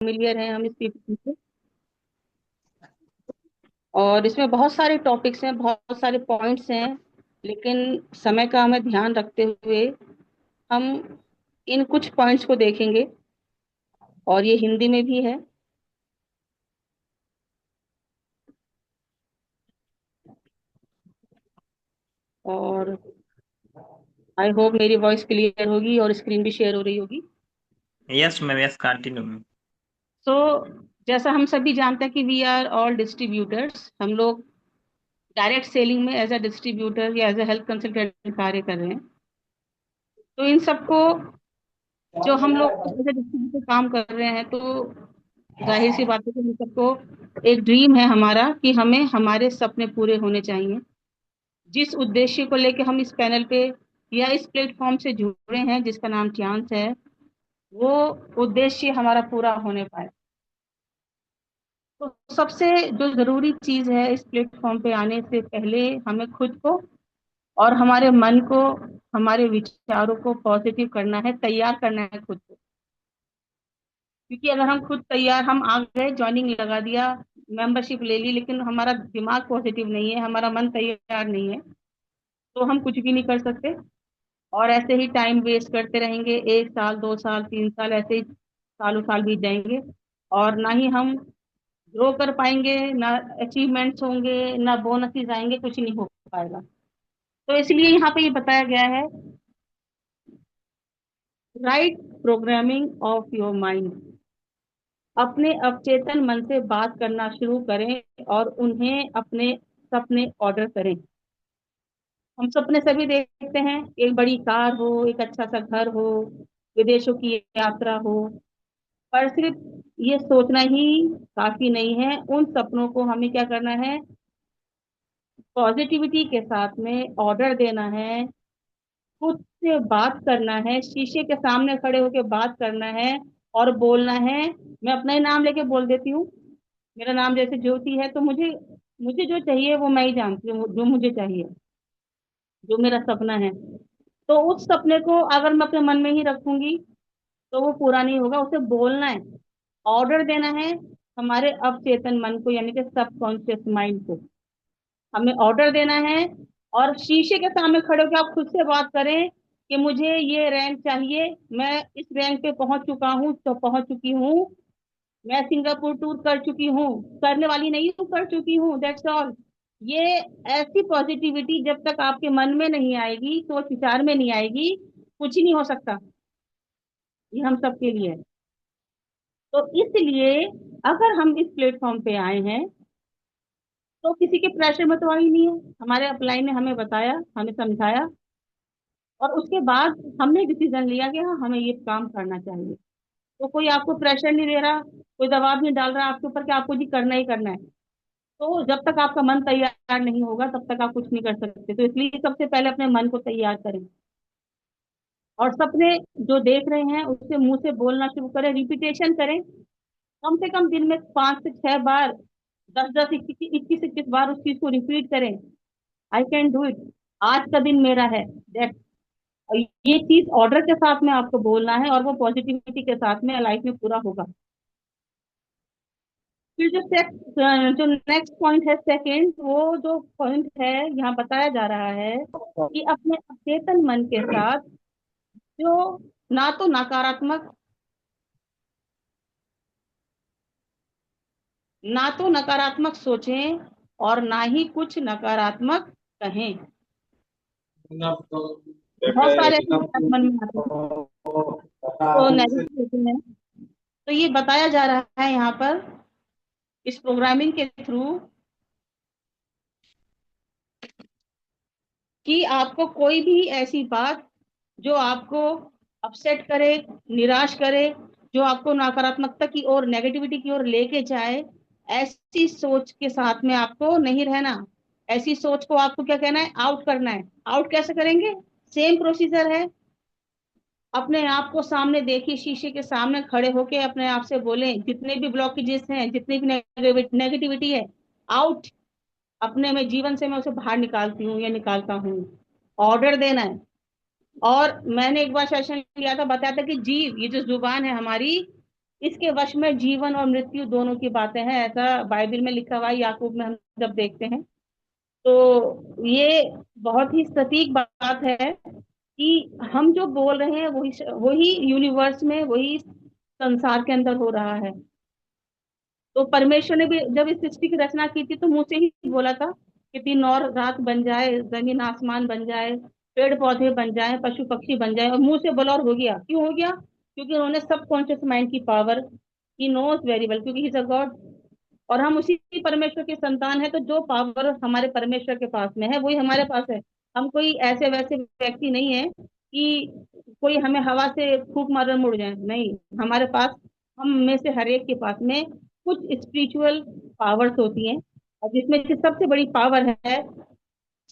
Familiar हैं हम इस पीपीटी से। और इसमें बहुत सारे टॉपिक्स हैं, बहुत सारे पॉइंट्स हैं, लेकिन समय का हमें ध्यान रखते हुए हम इन कुछ पॉइंट्स को देखेंगे। और ये हिंदी में भी है। और आई होप मेरी वॉइस क्लियर होगी और स्क्रीन भी शेयर हो रही होगी। Yes ma'am, yes continue ma'am. So जैसा हम सभी जानते हैं कि वी आर ऑल डिस्ट्रीब्यूटर्स। हम लोग डायरेक्ट सेलिंग में एज अ डिस्ट्रीब्यूटर या एज अ हेल्थ कंसल्टेंट कार्य कर रहे हैं। तो इन सबको, जो हम लोग एज अ डिस्ट्रीब्यूटर काम कर रहे हैं, तो जाहिर सी बात है कि हम सबको एक ड्रीम है हमारा कि हमें हमारे सपने पूरे होने चाहिए। जिस उद्देश्य को लेकर हम इस पैनल पे या इस प्लेटफॉर्म से जुड़े हैं, जिसका नाम चांस है, वो उद्देश्य हमारा पूरा होने पाए। तो सबसे जो जरूरी चीज है इस प्लेटफॉर्म पे आने से पहले, हमें खुद को और हमारे मन को, हमारे विचारों को पॉजिटिव करना है, तैयार करना है खुद को। क्योंकि अगर हम खुद तैयार, हम आ गए, ज्वाइनिंग लगा दिया, मेंबरशिप ले ली, लेकिन हमारा दिमाग पॉजिटिव नहीं है, हमारा मन तैयार नहीं है, तो हम कुछ भी नहीं कर सकते। और ऐसे ही टाइम वेस्ट करते रहेंगे, 1 साल, 2 साल, 3 साल, ऐसे ही सालों साल बीत जाएंगे। और ना ही हम ग्रो कर पाएंगे, ना अचीवमेंट्स होंगे, ना बोनसेस आएंगे, कुछ नहीं हो पाएगा। तो इसलिए यहाँ पे ये बताया गया है, right programming of your mind. अपने अवचेतन मन से बात करना शुरू करें और उन्हें अपने सपने ऑर्डर करें। हम सपने सभी देखते हैं, एक बड़ी कार हो, एक अच्छा सा घर हो, विदेशों की यात्रा हो। पर सिर्फ ये सोचना ही काफी नहीं है। उन सपनों को हमें क्या करना है, पॉजिटिविटी के साथ में ऑर्डर देना है, खुद से बात करना है, शीशे के सामने खड़े होकर बात करना है और बोलना है। मैं अपना ही नाम लेके बोल देती हूँ। मेरा नाम जैसे ज्योति है, तो मुझे मुझे जो चाहिए वो मैं ही जानती हूँ, जो मुझे चाहिए, जो मेरा सपना है। तो उस सपने को अगर मैं अपने मन में ही रखूंगी तो वो पूरा नहीं होगा। उसे बोलना है, ऑर्डर देना है हमारे अवचेतन मन को, यानी कि सबकॉन्शियस माइंड को। हमें ऑर्डर देना है और शीशे के सामने खड़े होकर आप खुद से बात करें कि मुझे ये रैंक चाहिए, मैं इस रैंक पे पहुंच चुका हूँ, तो पहुंच चुकी हूँ, मैं सिंगापुर टूर कर चुकी हूँ, करने वाली नहीं हूँ, कर चुकी हूँ, दैट्स ऑल। ये ऐसी पॉजिटिविटी जब तक आपके मन में नहीं आएगी, सोच विचार में नहीं आएगी, कुछ ही नहीं हो सकता। ये हम सबके लिए है। तो इसलिए अगर हम इस प्लेटफॉर्म पे आए हैं, तो किसी के प्रेशर में तो आ ही नहीं है। हमारे अपलाइन ने हमें बताया, हमें समझाया, और उसके बाद हमने डिसीजन लिया कि हाँ, हमें ये काम करना चाहिए। तो कोई आपको प्रेशर नहीं दे रहा, कोई दबाव नहीं डाल रहा आपके ऊपर कि आपको जी करना ही करना है। तो जब तक आपका मन तैयार नहीं होगा तब तक आप कुछ नहीं कर सकते। तो इसलिए सबसे पहले अपने मन को तैयार करें। और सपने जो देख रहे हैं उससे मुंह से बोलना शुरू करें, रिपीटेशन करें। कम से कम दिन में 5 से 6 बार, 10-10, 21-21 बार उस चीज को रिपीट करें। आई कैन डू इट, आज का दिन मेरा है, दैट। ये चीज ऑर्डर के साथ में आपको बोलना है और वो पॉजिटिविटी के साथ में लाइफ में पूरा होगा। फिर जो नेक्स्ट पॉइंट है, सेकंड, वो जो पॉइंट है यहाँ बताया जा रहा है कि अपने अचेतन मन के साथ, जो ना तो नकारात्मक, ना तो नकारात्मक सोचें और ना ही कुछ नकारात्मक कहें। बहुत सारे ऐसे विचार मन में आते हैं तो नेगेटिव होते हैं। तो ये बताया जा रहा है यहाँ पर इस प्रोग्रामिंग के थ्रू कि आपको कोई भी ऐसी बात जो आपको अपसेट करे, निराश करे, जो आपको नकारात्मकता की ओर, नेगेटिविटी की ओर लेके जाए, ऐसी सोच के साथ में आपको नहीं रहना। ऐसी सोच को आपको क्या कहना है, आउट करना है। आउट कैसे करेंगे, सेम प्रोसीजर है। अपने आप को सामने देखिए, शीशे के सामने खड़े होके अपने आप से बोलें, जितने भी ब्लॉकेजेस हैं, जितनी भी नेगेटिविटी है, आउट। अपने में जीवन से मैं उसे बाहर निकालती हूँ या निकालता हूँ। ऑर्डर देना है। और मैंने एक बार सेशन लिया था, बताया था कि जीव, ये जो जुबान है हमारी, इसके वश में जीवन और मृत्यु दोनों की बातें हैं, ऐसा बाइबल में लिखा हुआ है। याकूब में हम जब देखते हैं तो ये बहुत ही सटीक बात है कि हम जो बोल रहे हैं वही वही यूनिवर्स में, वही संसार के अंदर हो रहा है। तो परमेश्वर ने भी जब इस सृष्टि की रचना की थी तो मुंह से ही बोला था कि दिन और रात बन जाए, जमीन आसमान बन जाए, पेड़ पौधे बन जाए, पशु पक्षी बन जाए, और मुंह से बोला और हो गया। क्यों हो गया? क्योंकि उन्होंने सबकॉन्शियस माइंड की power, he knows very well, क्योंकि ही इज अ गॉड और हम उसी परमेश्वर के संतान है। तो जो पावर हमारे परमेश्वर के पास में है वही हमारे पास है। हम कोई ऐसे वैसे व्यक्ति नहीं है कि कोई हमें हवा से फूंक मार मुड़ जाए, नहीं। हमारे पास, हम में से हर एक के पास में कुछ स्पिरिचुअल पावर्स होती हैं, और जिसमें से सबसे बड़ी पावर है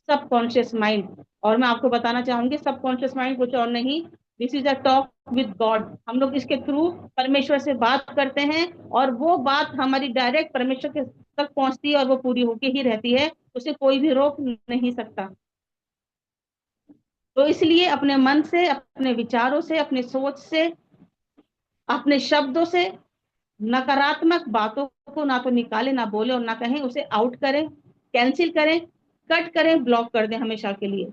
सबकॉन्शियस माइंड। और मैं आपको बताना चाहूंगी, सबकॉन्शियस माइंड कुछ और नहीं, this is a talk with God. हम लोग इसके थ्रू परमेश्वर से बात करते हैं, और वो बात हमारी डायरेक्ट परमेश्वर के तक पहुंचती है और वो पूरी होके ही रहती है, उसे कोई भी रोक नहीं सकता। तो इसलिए अपने मन से, अपने विचारों से, अपने सोच से, अपने शब्दों से नकारात्मक बातों को ना तो निकाले, ना बोले और ना कहें, उसे आउट करें, कैंसिल करें, कट करें, ब्लॉक कर दें हमेशा के लिए।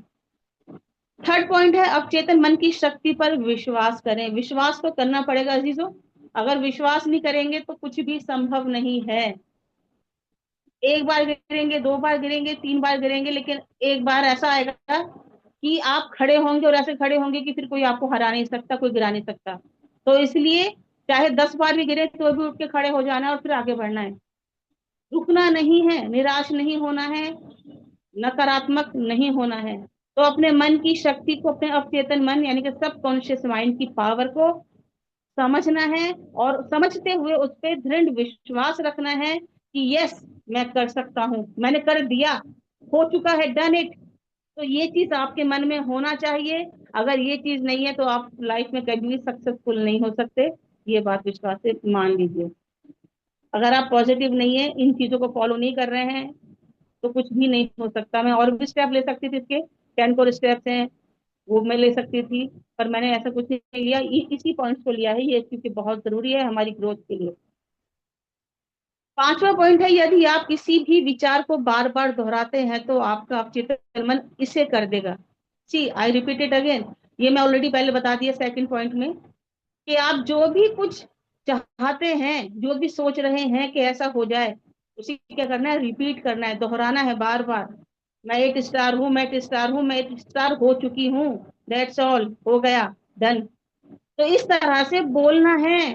थर्ड पॉइंट है अवचेतन मन की शक्ति पर विश्वास करें। विश्वास तो करना पड़ेगा अजीजों। अगर विश्वास नहीं करेंगे तो कुछ भी संभव नहीं है। एक बार गिरेंगे, दो बार गिरेंगे, तीन बार गिरेंगे, लेकिन एक बार ऐसा आएगा कि आप खड़े होंगे, और ऐसे खड़े होंगे कि फिर कोई आपको हरा नहीं सकता, कोई गिरा नहीं सकता। तो इसलिए चाहे 10 बार भी गिरे तो भी उठ के खड़े हो जाना है और फिर आगे बढ़ना है। रुकना नहीं है, निराश नहीं होना है, नकारात्मक नहीं होना है। तो अपने मन की शक्ति को, अपने अवचेतन मन यानी कि सबकॉन्शियस माइंड की पावर को समझना है, और समझते हुए उस पर दृढ़ विश्वास रखना है कि यस, मैं कर सकता हूँ, मैंने कर दिया, हो चुका है, डन इट। तो ये चीज आपके मन में होना चाहिए। अगर ये चीज नहीं है तो आप लाइफ में कभी भी सक्सेसफुल नहीं हो सकते। ये बात विश्वास से मान लीजिए। अगर आप पॉजिटिव नहीं है, इन चीजों को फॉलो नहीं कर रहे हैं, तो कुछ भी नहीं हो सकता। मैं और भी स्टेप ले सकती थी, इसके 10 स्टेप्स हैं, वो मैं ले सकती थी, पर मैंने ऐसा कुछ नहीं लिया। इसी पॉइंट्स को लिया है ये, क्योंकि बहुत जरूरी है हमारी ग्रोथ के लिए। पांचवा पॉइंट है, यदि आप किसी भी विचार को बार बार दोहराते हैं तो आपका अवचेतन मन इसे कर देगा। सी आई रिपीट इट अगेन। ये मैं ऑलरेडी पहले बता दिया सेकंड पॉइंट में, कि आप जो भी कुछ चाहते हैं, जो भी सोच रहे हैं कि ऐसा हो जाए, उसी क्या करना है, रिपीट करना है, दोहराना है बार बार। मैं एक स्टार हूँ, मैं एक स्टार हूँ, मैं एक स्टार हो चुकी हूँ, दैट्स ऑल, हो गया, डन। तो इस तरह से बोलना है,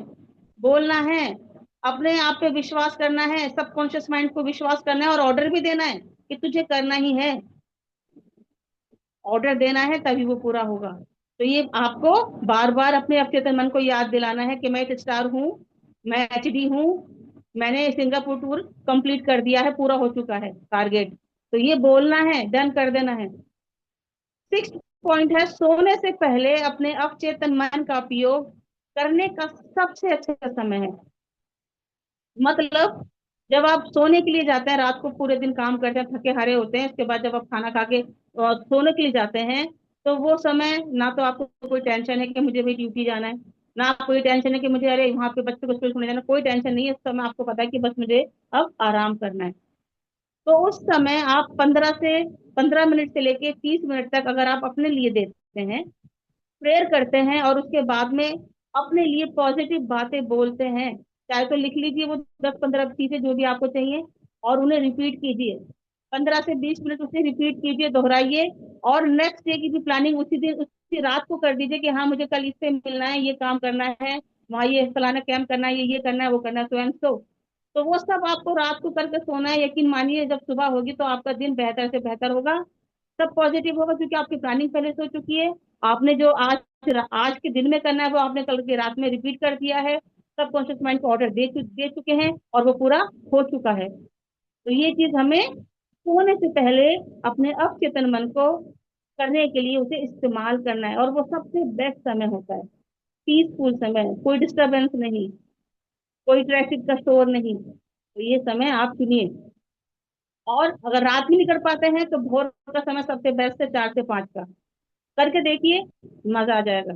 बोलना है, अपने आप पे विश्वास करना है, सबकॉन्शियस माइंड को विश्वास करना है, और ऑर्डर भी देना है कि तुझे करना ही है। ऑर्डर देना है तभी वो पूरा होगा। तो ये आपको बार बार अपने अवचेतन मन को याद दिलाना है कि मैं एक स्टार हूँ, मैं एचडी हूँ, मैंने सिंगापुर टूर कंप्लीट कर दिया है, पूरा हो चुका है टारगेट। तो ये बोलना है, डन कर देना है। सिक्स पॉइंट है, सोने से पहले अपने अवचेतन मन का उपयोग करने का सबसे अच्छा समय है। मतलब जब आप सोने के लिए जाते हैं, रात को पूरे दिन काम करते हैं, थके हारे होते हैं, उसके बाद जब आप खाना खा के सोने के लिए जाते हैं, तो वो समय ना तो आपको कोई टेंशन है कि मुझे भी ड्यूटी जाना है, ना कोई टेंशन है कि मुझे अरे वहां पे बच्चे को स्कूल छोड़ने जाना, कोई टेंशन नहीं है। उस समय आपको पता है कि बस मुझे अब आराम करना है। तो उस समय आप 15 मिनट से लेके 30 मिनट तक अगर आप अपने लिए देते हैं, प्रेयर करते हैं, और उसके बाद में अपने लिए पॉजिटिव बातें बोलते हैं, चाहे तो लिख लीजिए वो 10 15 चीजें जो भी आपको चाहिए, और उन्हें रिपीट कीजिए। 15 से 20 मिनट उसे रिपीट कीजिए, दोहराइए। और नेक्स्ट डे की भी प्लानिंग उसी दिन, उसी रात को कर दीजिए कि हाँ मुझे कल इससे मिलना है, ये काम करना है, वहाँ ये फलाना कैंप करना है, ये करना है, वो करना है, सो एंड सो। तो वो सब आपको रात को करके सोना है। यकीन मानिए जब सुबह होगी तो आपका दिन बेहतर से बेहतर होगा, सब पॉजिटिव होगा, क्योंकि आपकी प्लानिंग पहले से हो चुकी है। आपने जो आज के दिन में करना है वो आपने कल की रात में रिपीट कर दिया है, सबकॉन्शियस माइंड को ऑर्डर दे चुके हैं, और वो पूरा हो चुका है। तो ये चीज हमें सोने से पहले अपने अवचेतन मन को करने के लिए उसे इस्तेमाल करना है, और वो सबसे बेस्ट समय होता है, पीसफुल समय, कोई डिस्टरबेंस नहीं, कोई ट्रैफिक का शोर नहीं। तो ये समय आप चुनिए। और अगर रात में नहीं कर पाते हैं तो भोर का समय सबसे बेस्ट है, 4 से 5 का। करके देखिए, मजा आ जाएगा।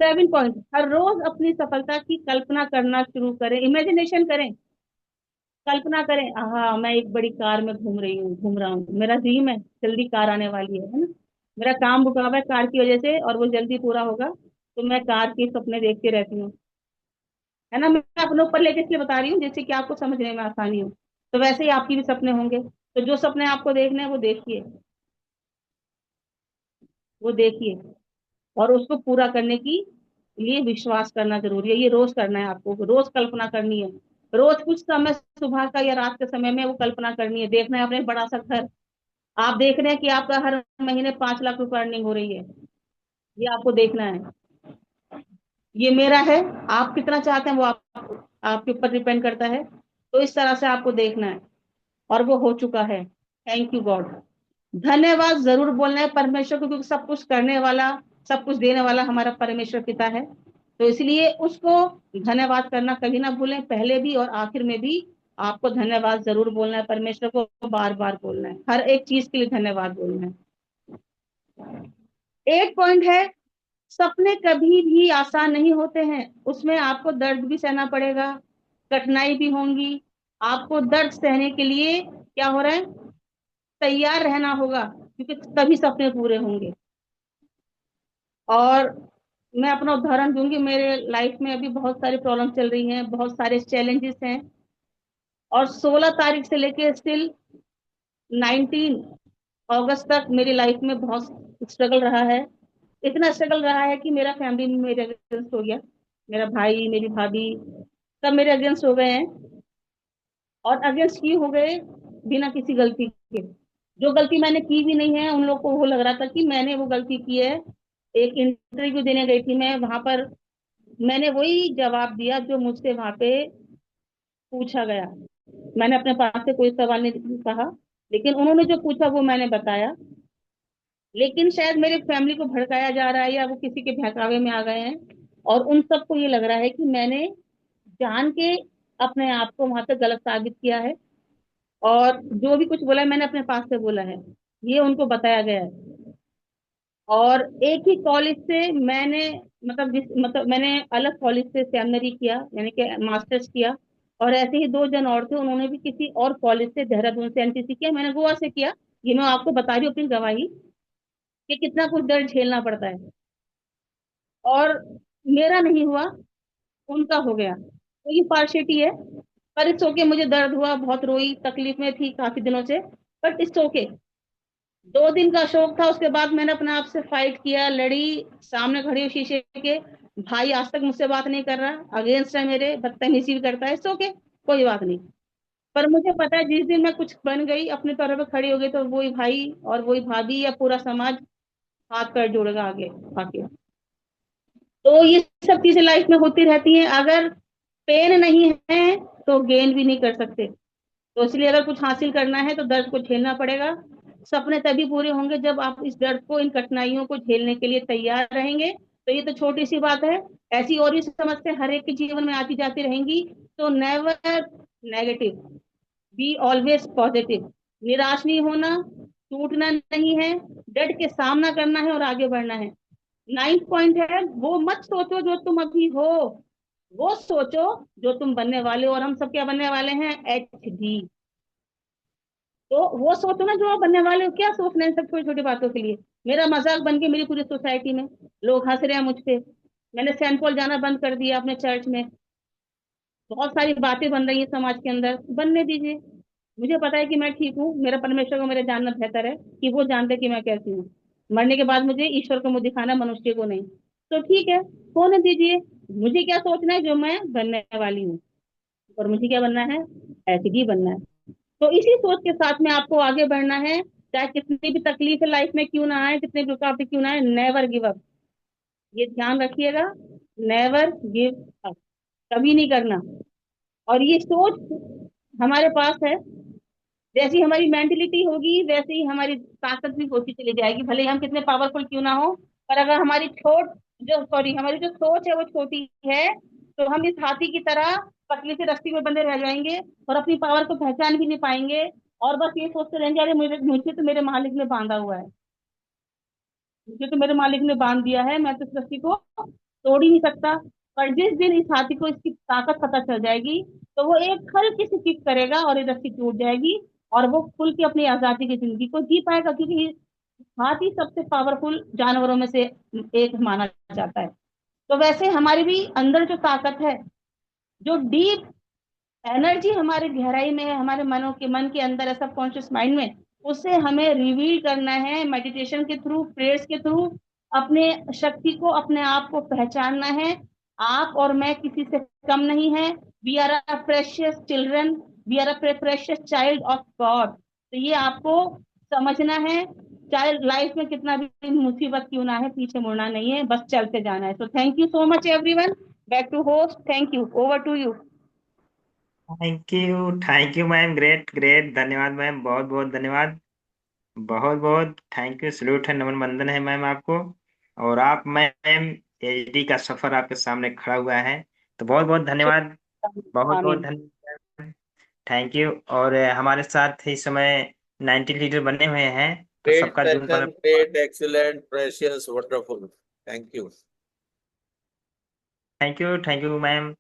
7 पॉइंट, हर रोज अपनी सफलता की कल्पना करना शुरू करें, इमेजिनेशन करें। कल्पना करें, हाँ मैं एक बड़ी कार में घूम रहा हूँ, मेरा ड्रीम है जल्दी कार आने वाली है ना। मेरा काम रुका हुआ है कार की वजह से और वो जल्दी पूरा होगा, तो मैं कार के सपने देखती रहती हूँ, है ना। मैं अपने ऊपर लेके इसलिए बता रही हूँ जिससे कि आपको समझने में आसानी हो। तो वैसे ही आपकी भी सपने होंगे, तो जो सपने आपको देखने हैं वो देखिए, वो देखिए, और उसको पूरा करने की लिए विश्वास करना जरूरी है। ये रोज करना है, आपको रोज कल्पना करनी है। रोज कुछ समय, सुबह का या रात के समय में वो कल्पना करनी है। देखना है अपने बड़ा सा घर, आप देख रहे हैं कि आपका हर महीने 5 लाख रुपए अर्निंग हो रही है, ये आपको देखना है। ये मेरा है, आप कितना चाहते हैं वो आपके ऊपर डिपेंड करता है। तो इस तरह से आपको देखना है, और वो हो चुका है। Thank you God. धन्यवाद जरूर बोलना है परमेश्वर को, क्योंकि सब कुछ करने वाला, सब कुछ देने वाला हमारा परमेश्वर पिता है। तो इसलिए उसको धन्यवाद करना कभी ना भूलें, पहले भी और आखिर में भी आपको धन्यवाद जरूर बोलना है, परमेश्वर को बार बार बोलना है, हर एक चीज के लिए धन्यवाद बोलना है। 8 पॉइंट है, सपने कभी भी आसान नहीं होते हैं, उसमें आपको दर्द भी सहना पड़ेगा, कठिनाई भी होंगी। आपको दर्द सहने के लिए क्या हो रहा है, तैयार रहना होगा, क्योंकि तभी सपने पूरे होंगे। और मैं अपना उदाहरण दूंगी, मेरे लाइफ में अभी बहुत सारी प्रॉब्लम चल रही हैं, बहुत सारे चैलेंजेस हैं, और 16 तारीख से लेके स्टिल 19 अगस्त तक मेरी लाइफ में बहुत स्ट्रगल रहा है। इतना स्ट्रगल रहा है कि मेरा फैमिली में मेरे अगेंस्ट हो गया, मेरा भाई, मेरी भाभी, सब मेरे अगेंस्ट हो गए हैं। और अगेंस्ट क्यों हो गए, बिना किसी गलती के। जो गलती मैंने की भी नहीं है, उन लोग को वो लग रहा था कि मैंने वो गलती की है। एक इंटरव्यू देने गई थी मैं वहां पर, मैंने वही जवाब दिया जो मुझसे वहां पे पूछा गया। मैंने अपने पास से कोई सवाल नहीं कहा, लेकिन उन्होंने जो पूछा वो मैंने बताया। लेकिन शायद मेरे फैमिली को भड़काया जा रहा है, या वो किसी के बहकावे में आ गए हैं, और उन सबको ये लग रहा है कि मैंने जान के अपने आप को वहां पे गलत साबित किया है। और जो भी कुछ बोला है मैंने अपने पास से बोला है, ये उनको बताया गया है। और एक ही कॉलेज से मैंने, मतलब मैंने अलग कॉलेज से सेमिनरी किया, यानी कि मास्टर्स किया। और ऐसे ही 2 जन और थे, उन्होंने भी किसी और कॉलेज से, देहरादून से एनसीसी किया, मैंने गोवा से किया। ये मैं आपको बता रही हूँ अपनी गवाही, कि कितना कुछ दर्द झेलना पड़ता है। और मेरा नहीं हुआ, उनका हो गया, तो ये पार्शियलिटी है। पर इट्स ओके, मुझे दर्द हुआ, बहुत रोई, तकलीफ में थी काफी दिनों से, बट इट्स ओके। 2 दिन का शौक था, उसके बाद मैंने अपने आप से फाइट किया, लड़ी, सामने खड़ी हुई शीशे के। भाई आज तक मुझसे बात नहीं कर रहा, अगेंस्ट है मेरे, बदतमीजी भी करता है, इट्स ओके, कोई बात नहीं। पर मुझे पता है जिस दिन मैं कुछ बन गई, अपने पैरों पे खड़ी हो गई, तो वही भाई और वही भाभी या पूरा समाज हाथ पैर जोड़ेगा आगे आके। तो ये सब चीजें लाइफ में होती रहती हैं, अगर पेन नहीं है तो गेन भी नहीं कर सकते। तो इसलिए अगर कुछ हासिल करना है तो दर्द को झेलना पड़ेगा। सपने तभी पूरे होंगे जब आप इस दर्द को, इन कठिनाइयों को झेलने के लिए तैयार रहेंगे। तो ये तो छोटी सी बात है, ऐसी और भी समस्या हर एक के जीवन में आती जाती रहेंगी। तो never negative, be always positive. निराश नहीं होना, टूटना नहीं है, डट के सामना करना है और आगे बढ़ना है। 9 पॉइंट है, वो मत सोचो जो तुम अभी हो, वो सोचो जो तुम बनने वाले हो। और हम सब क्या बनने वाले हैं, HD। तो वो सोचो ना जो आप बनने वाले हो, क्या सोचना है सब छोटी छोटी बातों के लिए। मेरा मजाक बन के मेरी पूरी सोसाइटी में लोग हंस रहे हैं मुझ पे। मैंने सेंट पॉल जाना बंद कर दिया अपने चर्च में। बहुत सारी बातें बन रही है समाज के अंदर, बनने दीजिए। मुझे पता है कि मैं ठीक हूँ, मेरा परमेश्वर को मेरे जानना बेहतर है, कि वो जानते कि मैं कैसी हूँ। मरने के बाद मुझे ईश्वर को मुझे दिखाना, मनुष्य को नहीं। तो ठीक है, होने दीजिए। मुझे क्या सोचना है जो मैं बनने वाली हूँ, और मुझे क्या बनना है, ऐसे ही बनना है। तो इसी सोच के साथ में आपको आगे बढ़ना है, चाहे कितनी भी तकलीफ लाइफ में क्यों ना आए, कितनी भी रुकावटें क्यों ना आए, नेवर गिव अप। ये ध्यान रखिएगा, नेवर गिव अप, कभी नहीं करना। और ये सोच हमारे पास है, जैसी हमारी मेंटेलिटी होगी वैसे ही हमारी ताकत भी होती चली जाएगी, भले ही हम कितने पावरफुल क्यों ना हो। पर अगर हमारी छोट जो सॉरी हमारी जो सोच है वो छोटी है, तो हम इस हाथी की तरह पतली सी रस्सी में बंधे रह जाएंगे, और अपनी पावर को पहचान भी नहीं पाएंगे। और बस ये सोचते रहेंगे, अरे मुझे मुझे तो मेरे मालिक ने बांधा हुआ है, मुझे तो मेरे मालिक ने बांध दिया है, मैं तो इस रस्सी को तोड़ ही नहीं सकता। पर जिस दिन इस हाथी को इसकी ताकत पता चल जाएगी, तो वो एक हल्की सी किक करेगा और ये रस्सी टूट जाएगी, और वो खुल के अपनी आजादी की जिंदगी को जी पाएगा, क्योंकि हाथी सबसे पावरफुल जानवरों में से एक माना जाता है। तो वैसे हमारी भी अंदर जो ताकत है, जो डीप एनर्जी हमारे गहराई में है, हमारे मन के अंदर है, सबकॉन्शियस माइंड में, उसे हमें रिवील करना है मेडिटेशन के थ्रू, प्रेयर्स के थ्रू। अपने शक्ति को, अपने आप को पहचानना है। आप और मैं किसी से कम नहीं है। We are a precious children, we are a precious child of God. तो ये आपको समझना है। चाहे लाइफ में कितना भी मुसीबत क्यों ना है, पीछे मुड़ना नहीं है, बस चलते जाना है। तो thank you so much everyone. Back to host, thank you, over to you. Thank you ma'am, great great, धन्यवाद मैम, बहुत बहुत धन्यवाद। बहुत बहुत थैंक यू, सल्यूट है, नमन बंदन है मैम आपको। और आप मैम, एचडी का सफर आपके सामने खड़ा हुआ है, तो बहुत बहुत धन्यवाद। बहुत बहुत आमीन। धन्यवाद। Thank you. और हमारे साथ इस समय 90 लीडर बने हुए हैं, तो Great सबका जून पर session, great, excellent, precious, wonderful. Thank you. Thank you ma'am.